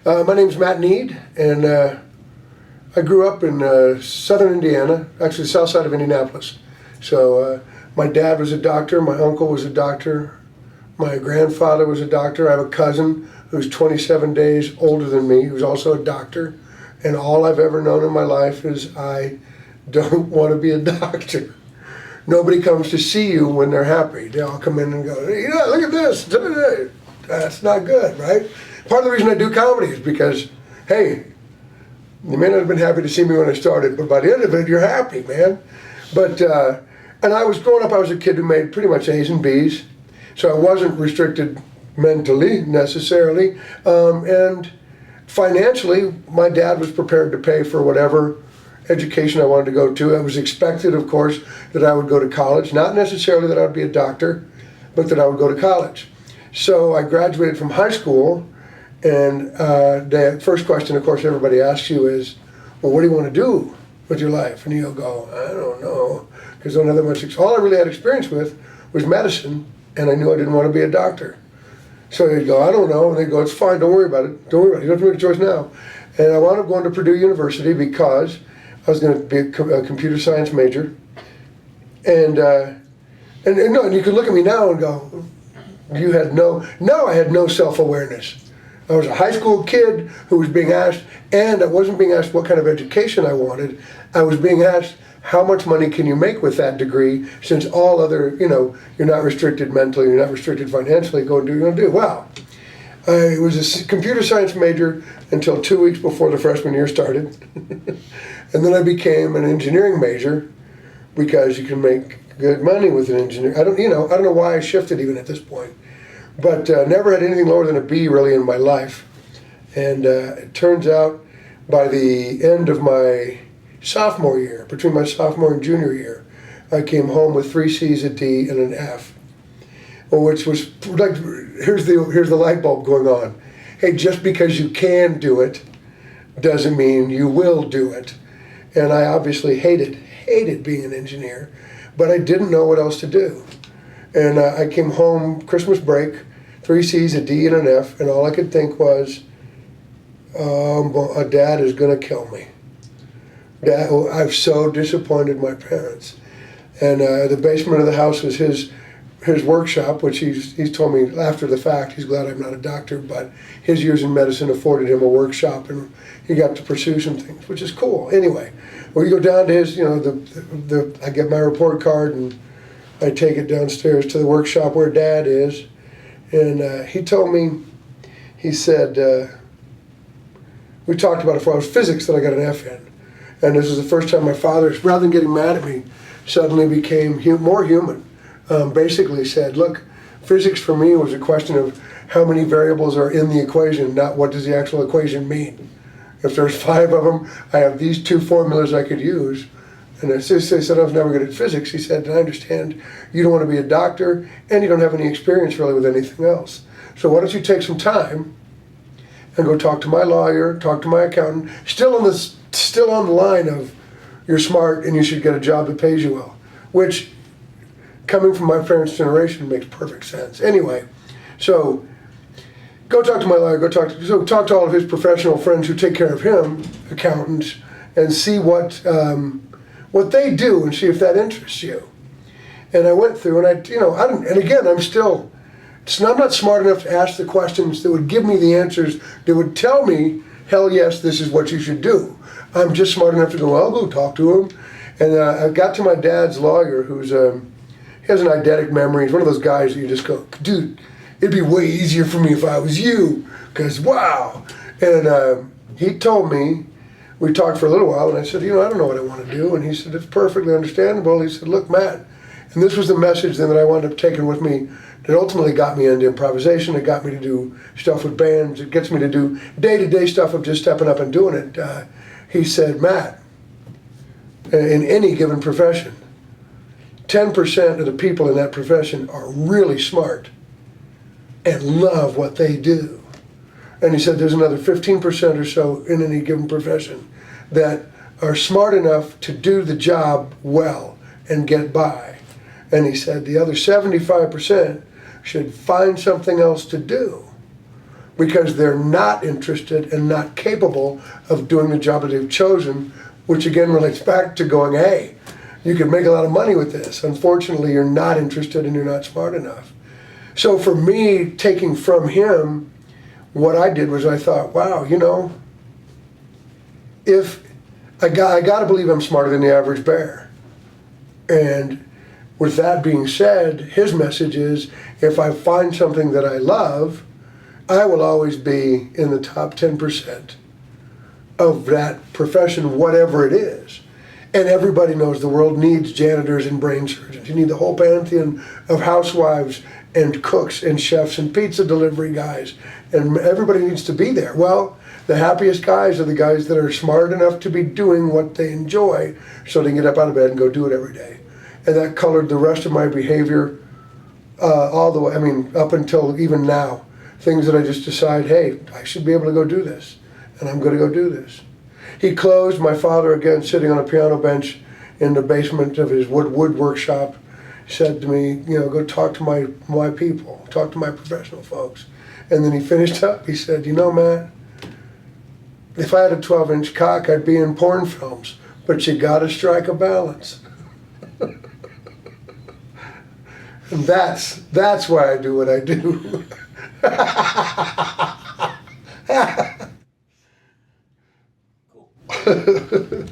My name's Matt Need, and I grew up in southern Indiana, actually the south side of Indianapolis. So my dad was a doctor, my uncle was a doctor, my grandfather was a doctor. I have a cousin who's 27 days older than me, who's also a doctor. And all I've ever known in my life is I don't want to be a doctor. Nobody comes to see you when they're happy. They all come in and go, look at this. That's not good, right? Part of the reason I do comedy is because, hey, you may not have been happy to see me when I started, but by the end of it, you're happy, man. But, and I was growing up, I was a kid who made pretty much A's and B's, so I wasn't restricted mentally necessarily. And financially, my dad was prepared to pay for whatever education I wanted to go to. It was expected, of course, that I would go to college, not necessarily that I would be a doctor, but that I would go to college. So I graduated from high school. And the first question, of course, everybody asks you is, well, what do you want to do with your life? And you'll go, I don't know, because I don't have that much. All I really had experience with was medicine, and I knew I didn't want to be a doctor. So they'd go, I don't know, and they'd go, it's fine, don't worry about it. Don't worry about it. You don't have to make a choice now. And I wound up going to Purdue University because I was going to be a computer science major. And you can look at me now and go, I had no self-awareness. I was a high school kid who was being asked, and I wasn't being asked what kind of education I wanted. I was being asked, how much money can you make with that degree, since all other, you're not restricted mentally, you're not restricted financially, go and do what you're going to do. Well, I was a computer science major until 2 weeks before the freshman year started. And then I became an engineering major because you can make good money with an engineer. I don't know why I shifted even at this point. But never had anything lower than a B really in my life. And it turns out by the end of my sophomore year, between my sophomore and junior year, I came home with 3 C's, a D, and an F. Which was like, here's the light bulb going on. Hey, just because you can do it doesn't mean you will do it. And I obviously hated being an engineer, but I didn't know what else to do. And I came home Christmas break, 3 C's, a D, and an F, and all I could think was, Dad is going to kill me. I've so disappointed my parents. And the basement of the house was his workshop, which he's told me after the fact, he's glad I'm not a doctor, but his years in medicine afforded him a workshop, and he got to pursue some things, which is cool. Anyway, we go down to his, I get my report card, and I take it downstairs to the workshop where Dad is, and he told me, he said, we talked about it before, it was physics that I got an F in. And this was the first time my father, rather than getting mad at me, suddenly became more human. Basically said, look, physics for me was a question of how many variables are in the equation, not what does the actual equation mean. If there's 5 of them, I have these 2 formulas I could use. And I said I was never good at physics. He said, I understand you don't want to be a doctor and you don't have any experience really with anything else. So why don't you take some time and go talk to my lawyer, talk to my accountant, still on the line of you're smart and you should get a job that pays you well, which coming from my parents' generation makes perfect sense. Anyway, so go talk to my lawyer, talk to all of his professional friends who take care of him, accountants, and see what they do and see if that interests you. And I went through, and I'm not smart enough to ask the questions that would give me the answers that would tell me, hell yes, this is what you should do. I'm just smart enough to go, I'll go talk to him. And I got to my dad's lawyer, he has an eidetic memory. He's one of those guys that you just go, dude, it'd be way easier for me if I was you, because wow. And he told me, we talked for a little while, and I said, I don't know what I want to do. And he said, it's perfectly understandable. He said, look, Matt, and this was the message then that I wound up taking with me that ultimately got me into improvisation. It got me to do stuff with bands. It gets me to do day-to-day stuff of just stepping up and doing it. He said, Matt, in any given profession, 10% of the people in that profession are really smart and love what they do. And he said there's another 15% or so in any given profession that are smart enough to do the job well and get by. And he said the other 75% should find something else to do. because they're not interested and not capable of doing the job that they've chosen, which again relates back to going, hey, you can make a lot of money with this. Unfortunately, you're not interested and you're not smart enough. So for me, taking from him, what I did was I thought, wow, you know, if I got to believe I'm smarter than the average bear. And with that being said, his message is, if I find something that I love, I will always be in the top 10% of that profession, whatever it is. And everybody knows the world needs janitors and brain surgeons. You need the whole pantheon of housewives and cooks and chefs and pizza delivery guys. And everybody needs to be there. Well, the happiest guys are the guys that are smart enough to be doing what they enjoy so they can get up out of bed and go do it every day. And that colored the rest of my behavior all the way, I mean, up until even now. Things that I just decide, hey, I should be able to go do this, and I'm going to go do this. He closed, my father, again, sitting on a piano bench in the basement of his wood workshop, said to me, you know, go talk to my people, talk to my professional folks. And then he finished up, he said, you know, Matt, if I had a 12-inch cock, I'd be in porn films, but you got to strike a balance. And that's why I do what I do. Cool.